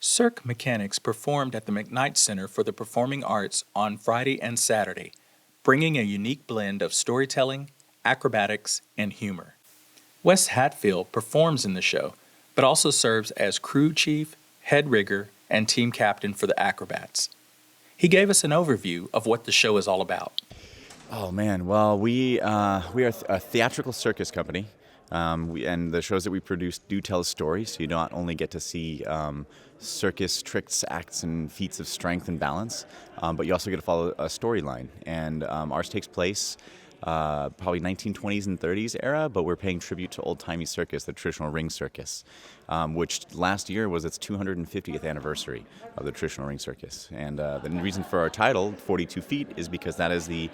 Cirque mechanics performed at the McKnight Center for the Performing Arts on Friday and Saturday, bringing a unique blend of storytelling, acrobatics, and humor. Wes Hatfield performs in the show, but also serves as crew chief, head rigger, and team captain for the acrobats. He gave us an overview of what the show is all about. Oh man, well we are a theatrical circus company, and the shows that we produce do tell a story. So you not only get to see circus tricks, acts, and feats of strength and balance, but you also get to follow a storyline. And ours takes place probably 1920s and 30s era, but we're paying tribute to old-timey circus, the traditional ring circus, which last year was its 250th anniversary of the traditional ring circus. And the reason for our title, 42 feet, is because that is the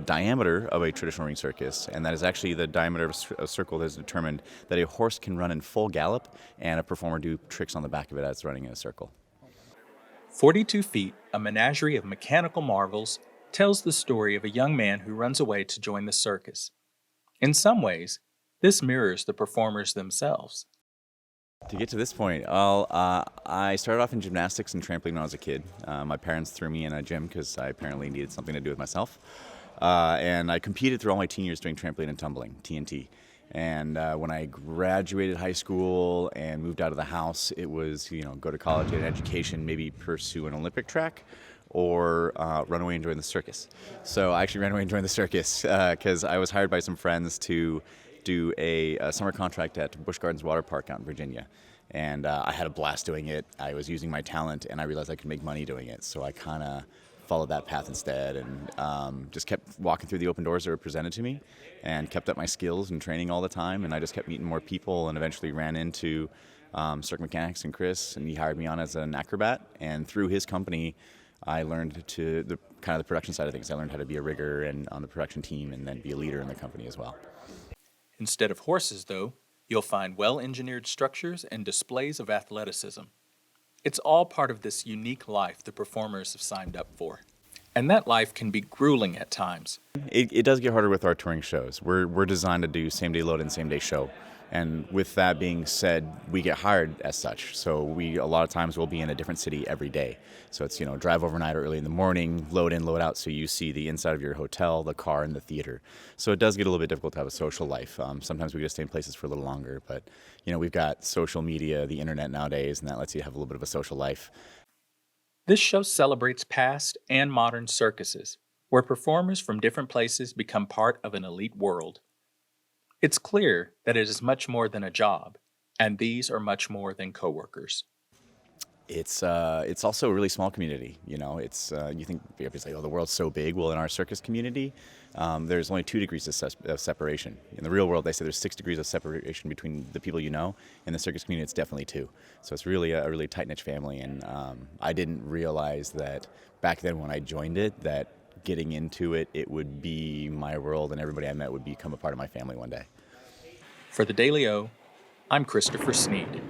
diameter of a traditional ring circus, and that is actually the diameter of a circle that is determined that a horse can run in full gallop and a performer do tricks on the back of it as running in a circle. 42 Feet, a menagerie of mechanical marvels, tells the story of a young man who runs away to join the circus. In some ways, this mirrors the performers themselves. To get to this point, I started off in gymnastics and trampoline when I was a kid. My parents threw me in a gym because I apparently needed something to do with myself. And I competed through all my teen years doing trampoline and tumbling, TNT. And when I graduated high school and moved out of the house, it was, go to college, get an education, maybe pursue an Olympic track, or run away and join the circus. So I actually ran away and joined the circus because I was hired by some friends to do a summer contract at Busch Gardens Water Park out in Virginia. And I had a blast doing it. I was using my talent, and I realized I could make money doing it. So I kind of followed that path instead, and just kept walking through the open doors that were presented to me, and kept up my skills and training all the time. And I just kept meeting more people, and eventually ran into Cirque Mechanics and Chris, and he hired me on as an acrobat. And through his company, I learned the production side of things. I learned how to be a rigger and on the production team, and then be a leader in the company as well. Instead of horses, though, you'll find well-engineered structures and displays of athleticism. It's all part of this unique life the performers have signed up for. And that life can be grueling at times. It does get harder with our touring shows. We're designed to do same-day load and same-day show. And with that being said, we get hired as such. So a lot of times we'll be in a different city every day. So it's, drive overnight or early in the morning, load in, load out, so you see the inside of your hotel, the car, and the theater. So it does get a little bit difficult to have a social life. Sometimes we just stay in places for a little longer. But, we've got social media, the internet nowadays, and that lets you have a little bit of a social life. This show celebrates past and modern circuses, where performers from different places become part of an elite world. It's clear that it is much more than a job, and these are much more than coworkers. It's also a really small community. It's you think it's like, oh, the world's so big. Well, in our circus community, there's only 2 degrees of separation. In the real world, they say there's 6 degrees of separation between the people you know. In the circus community, it's definitely 2. So it's really a really tight-knit family, and I didn't realize that back then when I joined it, that getting into it, it would be my world, and everybody I met would become a part of my family one day. For the Daily O, I'm Christopher Sneed.